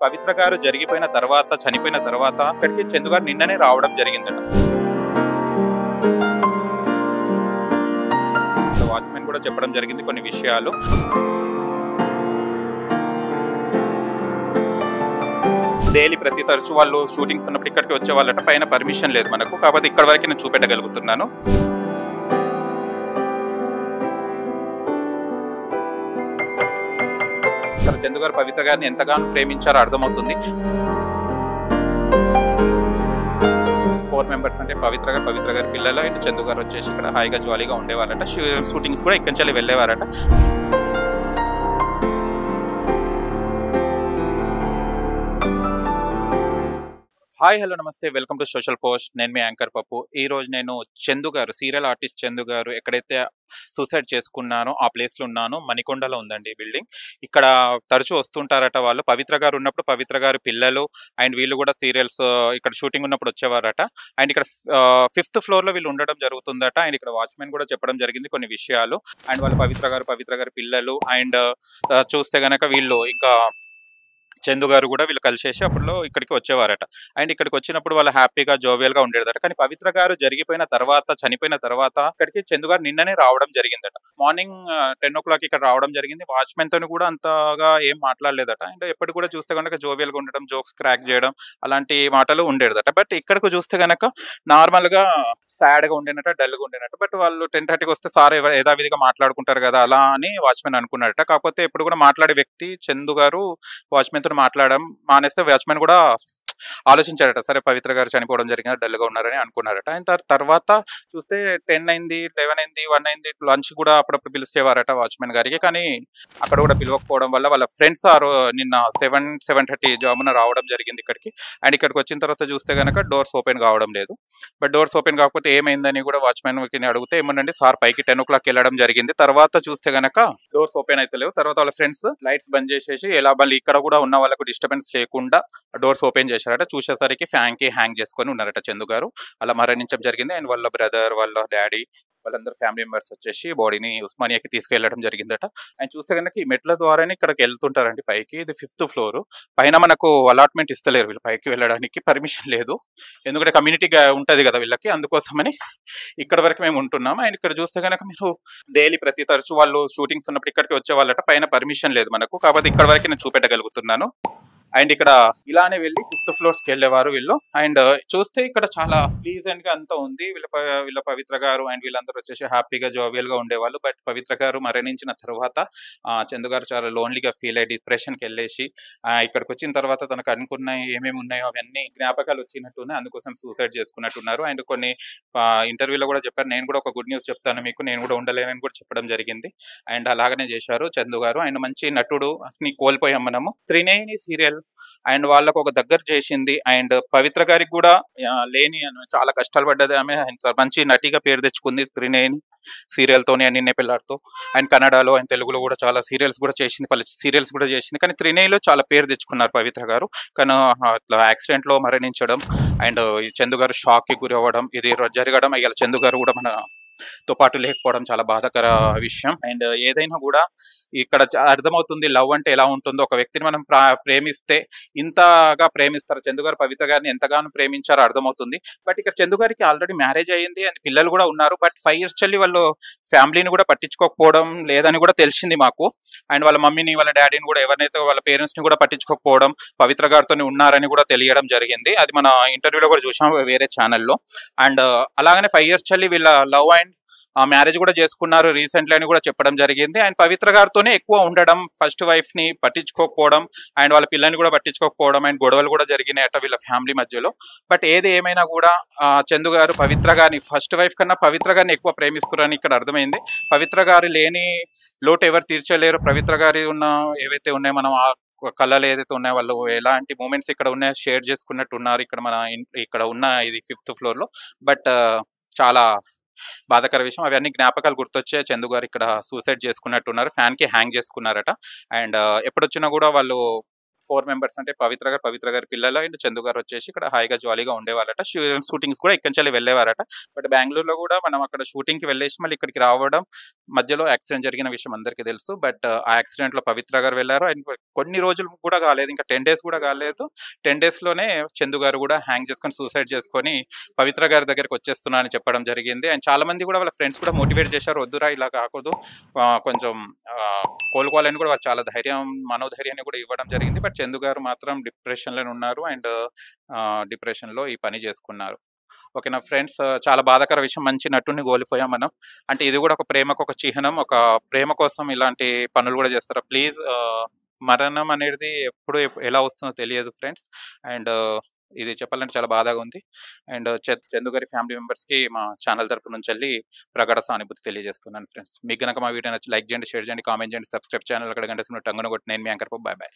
పవిత్ర గారు జరిగిపోయిన తర్వాత చనిపోయిన తర్వాత ఇక్కడికి చందు గారు నిన్ననే రావడం జరిగిందట. వాచ్మెన్ కూడా చెప్పడం జరిగింది కొన్ని విషయాలు. డైలీ ప్రతి తరచు వాళ్ళు షూటింగ్స్ ఉన్నప్పుడు ఇక్కడికి వచ్చే వాళ్ళట. పైన పర్మిషన్ లేదు మనకు, కాకపోతే ఇక్కడ వరకు నేను చూపెట్టగలుగుతున్నాను. చందు గారు పవిత్ర గారిని ఎంతగానో ప్రేమించారో అర్థమవుతుంది. 4 మెంబర్స్ అంటే పవిత్ర గారి పిల్లలు అండ్ చందు గారు వచ్చేసి ఇక్కడ హాయిగా జాలీగా ఉండేవారట. షూటింగ్స్ కూడా ఇక్కడి నుంచి వెళ్ళేవారట. హాయ్ హలో నమస్తే, వెల్కమ్ టు సోషల్ పోస్ట్. నేను మీ యాంకర్ పప్పు. ఈ రోజు నేను చందు గారు, సీరియల్ ఆర్టిస్ట్ చందు గారు ఎక్కడైతే సూసైడ్ చేసుకున్నానో ఆ ప్లేస్లో ఉన్నాను. మణికొండలో ఉందండి బిల్డింగ్. ఇక్కడ తరచూ వస్తుంటారట వాళ్ళు. పవిత్ర గారు ఉన్నప్పుడు పవిత్ర గారు పిల్లలు అండ్ వీళ్ళు కూడా సీరియల్స్ ఇక్కడ షూటింగ్ ఉన్నప్పుడు వచ్చేవారట. అండ్ ఇక్కడ 5th ఫ్లోర్లో వీళ్ళు ఉండడం జరుగుతుందట. అండ్ ఇక్కడ వాచ్మెన్ కూడా చెప్పడం జరిగింది కొన్ని విషయాలు. అండ్ వాళ్ళు పవిత్ర గారు పిల్లలు అండ్ చూస్తే గనక వీళ్ళు ఇంకా చందు గారు కూడా వీళ్ళు కలిసేసి అప్పుడు ఇక్కడికి వచ్చేవారట. అండ్ ఇక్కడికి వచ్చినప్పుడు వాళ్ళు హ్యాపీగా జోవియల్గా ఉండేదట. కానీ పవిత్ర గారు జరిగిపోయిన తర్వాత చనిపోయిన తర్వాత ఇక్కడికి చందు గారు నిన్ననే రావడం జరిగిందట. మార్నింగ్ 10 o'clock ఇక్కడ రావడం జరిగింది. వాచ్మెన్ తోని కూడా అంతగా ఏం మాట్లాడలేదట. అండ్ ఎప్పటికి కూడా చూస్తే కనుక జోవియల్గా ఉండడం, జోక్స్ క్రాక్ చేయడం అలాంటి మాటలు ఉండేదట. బట్ ఇక్కడికి చూస్తే కనుక నార్మల్గా సాడ్గా ఉండేనట, డల్గా ఉండేనట. బట్ వాళ్ళు 10:30కి వస్తే సార్ యథావిధిగా మాట్లాడుకుంటారు కదా అలా అని వాచ్మెన్ అనుకున్నారట. కాకపోతే ఎప్పుడు కూడా మాట్లాడే వ్యక్తి చందు గారు వాచ్మెన్ తో మాట్లాడడం మానేస్తే వాచ్మెన్ కూడా ఆలోచించారట, సరే పవిత్ర గారు చనిపోవడం జరిగింది, డల్గా ఉన్నారని అనుకున్నారట. ఆయన తర్వాత చూస్తే 10 అయింది, 11 అయింది, 1 అయింది. లంచ్ కూడా అప్పుడప్పుడు పిలిచేవారట వాచ్మెన్ గారికి. కానీ అక్కడ కూడా పిలవకపోవడం వల్ల వాళ్ళ ఫ్రెండ్స్ నిన్న 7:30 జామున రావడం జరిగింది ఇక్కడికి. అండ్ ఇక్కడికి వచ్చిన తర్వాత చూస్తే కనుక డోర్స్ ఓపెన్ కావడం లేదు. బట్ డోర్స్ ఓపెన్ కాకపోతే ఏమైందని కూడా వాచ్మెన్ అడిగితే ఏమనండి సార్ పైకి 10 o'clock వెళ్ళడం జరిగింది. తర్వాత చూస్తే గనక డోర్స్ ఓపెన్ అయితే లేవు. తర్వాత వాళ్ళ ఫ్రెండ్స్ లైట్స్ బంద్ చేసేసి ఎలా మళ్ళీ ఇక్కడ కూడా ఉన్న వాళ్ళకు డిస్టర్బెన్స్ లేకుండా డోర్స్ ఓపెన్ చేశారట. చూసేసరికి ఫ్యాన్ కి హ్యాంగ్ చేసుకొని ఉన్నారట చందు గారు. అలా మరణించడం జరిగింది. అండ్ వాళ్ళ బ్రదర్, వాళ్ళ డాడీ, వాళ్ళందరూ ఫ్యామిలీ మెంబర్స్ వచ్చేసి బాడీని ఉస్మానియాకి తీసుకెళ్లడం జరిగిందట. ఆయన చూస్తే కనుక ఈ మెట్ల ద్వారానే ఇక్కడికి వెళ్తుంటారండి పైకి. ఇది 5th ఫ్లోర్. పైన మనకు అలాట్మెంట్ ఇస్తలేరు, వీళ్ళు పైకి వెళ్ళడానికి పర్మిషన్ లేదు. ఎందుకంటే కమ్యూనిటీగా ఉంటది కదా వీళ్ళకి, అందుకోసమని ఇక్కడ వరకు మేము ఉంటున్నాం. అండ్ ఇక్కడ చూస్తే కనుక మీరు డైలీ ప్రతి తరచు వాళ్ళు షూటింగ్స్ ఉన్నప్పుడు ఇక్కడికి వచ్చే వాళ్ళట. పైన పర్మిషన్ లేదు మనకు, కాకపోతే ఇక్కడ వరకు నేను చూపెట్టగలుగుతున్నాను. అండ్ ఇక్కడ ఇలానే వెళ్ళి 5th ఫ్లోర్స్కి వెళ్ళేవారు వీళ్ళు. అండ్ చూస్తే ఇక్కడ చాలా ప్లీజెంట్ గా అంతా ఉంది. వీళ్ళ పవిత్ర గారు అండ్ వీళ్ళందరూ వచ్చేసి హ్యాపీగా జోవియల్ గా ఉండేవాళ్ళు. బట్ పవిత్ర గారు మరణించిన తర్వాత చందు గారు చాలా లోన్లీగా ఫీల్ అయ్యి డిప్రెషన్కి వెళ్ళేసి ఇక్కడికి వచ్చిన తర్వాత తనకు అనుకున్న ఏమేమి ఉన్నాయో అవన్నీ జ్ఞాపకాలు వచ్చినట్టున్నాయి, అందుకోసం సూసైడ్ చేసుకున్నట్టున్నారు. అండ్ కొన్ని ఇంటర్వ్యూలో కూడా చెప్పారు, నేను కూడా ఒక గుడ్ న్యూస్ చెప్తాను మీకు, నేను కూడా ఉండలేనని కూడా చెప్పడం జరిగింది. అండ్ అలాగనే చేశారు చందు గారు. అండ్ మంచి నటుడు కోల్పోయాం మనము. త్రినేని సీరియల్ అండ్ వాళ్ళకు ఒక దగ్గర చేసింది. అండ్ పవిత్ర గారికి కూడా లేని చాలా కష్టాలు పడ్డది ఆమె. మంచి నటిగా పేరు తెచ్చుకుంది త్రినేని సీరియల్ తోని, నిన్నే పిల్లాడితో. అండ్ కన్నడలో అండ్ తెలుగులో కూడా చాలా సీరియల్స్ కూడా చేసింది, పలు సీరియల్స్ కూడా చేసింది. కానీ త్రినేనిలో చాలా పేరు తెచ్చుకున్నారు పవిత్ర గారు. కానీ అట్లా యాక్సిడెంట్ లో మరణించడం అండ్ చందు గారు షాక్ కి గురి అవ్వడం ఇది జరగడం, ఇలా చందు గారు కూడా మనతో పాటు లేకపోవడం చాలా బాధాకర విషయం. అండ్ ఏదైనా కూడా ఇక్కడ అర్థమవుతుంది లవ్ అంటే ఎలా ఉంటుందో. ఒక వ్యక్తిని మనం ప్రేమిస్తే ఇంతగా ప్రేమిస్తారు. చందు గారు పవిత్ర గారిని ఎంతగానో ప్రేమించారో అర్థమవుతుంది. బట్ ఇక్కడ చందు గారికి ఆల్రెడీ మ్యారేజ్ అయ్యింది అండ్ పిల్లలు కూడా ఉన్నారు. బట్ 5 years చల్లి వాళ్ళు ఫ్యామిలీని కూడా పట్టించుకోకపోవడం లేదని కూడా తెలిసింది మాకు. అండ్ వాళ్ళ మమ్మీని, వాళ్ళ డాడీని కూడా, ఎవరినైతే వాళ్ళ పేరెంట్స్ ని కూడా పట్టించుకోకపోవడం, పవిత్ర గారితో ఉన్నారని కూడా తెలియడం జరిగింది. అది మన ఇంటర్వ్యూలో కూడా చూసాం వేరే ఛానల్లో. అండ్ అలాగనే 5 years చల్లి వీళ్ళ లవ్ అండ్ మ్యారేజ్ కూడా చేసుకున్నారు రీసెంట్లీ అని కూడా చెప్పడం జరిగింది. అండ్ పవిత్ర గారితోనే ఎక్కువ ఉండడం, ఫస్ట్ వైఫ్ ని పట్టించుకోకపోవడం అండ్ వాళ్ళ పిల్లల్ని కూడా పట్టించుకోకపోవడం అండ్ గొడవలు కూడా జరిగినాయట వీళ్ళ ఫ్యామిలీ మధ్యలో. బట్ ఏది ఏమైనా కూడా చందు గారు పవిత్ర గారిని ఫస్ట్ వైఫ్ కన్నా పవిత్ర గారిని ఎక్కువ ప్రేమిస్తున్నారని ఇక్కడ అర్థమైంది. పవిత్ర గారు లేని లోటు ఎవరు తీర్చలేరు. పవిత్ర గారి ఉన్న ఏవైతే ఉన్నాయో మనం కళలు ఏదైతే ఉన్నాయో వాళ్ళు ఎలాంటి మూమెంట్స్ ఇక్కడ ఉన్నాయో షేర్ చేసుకున్నట్టు ఉన్నారు ఇక్కడ ఉన్న ఇది 5th ఫ్లోర్ లో. బట్ చాలా బాధాకర విషయం. అవన్నీ జ్ఞాపకాలు గుర్తొచ్చే చందు గారు ఇక్కడ సూసైడ్ చేసుకున్నట్టున్నారు, ఫ్యాన్ కి హ్యాంగ్ చేసుకున్నారట. అండ్ ఎప్పుడొచ్చినా కూడా వాళ్ళు 4 మెంబర్స్ అంటే పవిత్ర గారి పిల్లలు అండ్ చందు గారు వచ్చేసి ఇక్కడ హాయిగా జాలీగా ఉండేవారట. షూటింగ్స్ కూడా ఇక్కడి నుంచి వెళ్ళేవారట. బట్ బెంగళూరులో కూడా మనం అక్కడ షూటింగ్ కి వెళ్ళేసి మళ్ళీ ఇక్కడికి రావడం మధ్యలో యాక్సిడెంట్ జరిగిన విషయం అందరికీ తెలుసు. బట్ ఆ యాక్సిడెంట్‌లో పవిత్ర గారు వెళ్లారు. అండ్ కొన్ని రోజులు కూడా కాలేదు. ఇంకా 10 డేస్ కూడా కాలేదు. 10 డేస్‌లోనే చందు గారు కూడా హ్యాంగ్ చేసుకొని, సూసైడ్ చేసుకొని పవిత్ర గారి దగ్గరికొచ్చేస్తున్నా అని చెప్పడం జరిగింది. అండ్ చాలామంది కూడా వాళ్ళ ఫ్రెండ్స్ కూడా మోటివేట్ చేశారు. వద్దురా ఇలా కాకూడదు. కొంచెం కోలుకోవాలని కూడా వాళ్ళు చాలా మనోధైర్యాన్ని కూడా ఇవ్వడం జరిగింది. బట్ చందు గారు మాత్రం డిప్రెషన్‌లోనే ఉన్నారు. అండ్ డిప్రెషన్‌లో ఈ పని చేసుకున్నారు. ఓకేనా ఫ్రెండ్స్, చాలా బాధాకర విషయం. మంచి నటుడిని కోల్పోయాం మనం. అంటే ఇది కూడా ఒక ప్రేమకు ఒక చిహ్నం. ఒక ప్రేమ కోసం ఇలాంటి పనులు కూడా చేస్తారు. ప్లీజ్, మరణం అనేది ఎప్పుడు ఎలా వస్తుందో తెలియదు ఫ్రెండ్స్. అండ్ ఇది చెప్పాలంటే చాలా బాధగా ఉంది. అండ్ చందు గారి ఫ్యామిలీ మెంబర్స్‌కి మా ఛానల్ తరపు నుంచెల్లి ప్రగాఢ సానుభూతి తెలియజేస్తున్నాను ఫ్రెండ్స్. మీకు గనక మా వీడియో నచ్చి లైక్ చేయండి, షేర్ చేయండి, కామెంట్ చేయండి, సబ్స్క్రైబ్ ఛానల్ అక్కడ గంట టంగున కొట్టి నేను మీ యాంకర్ పప్పు. Bye bye.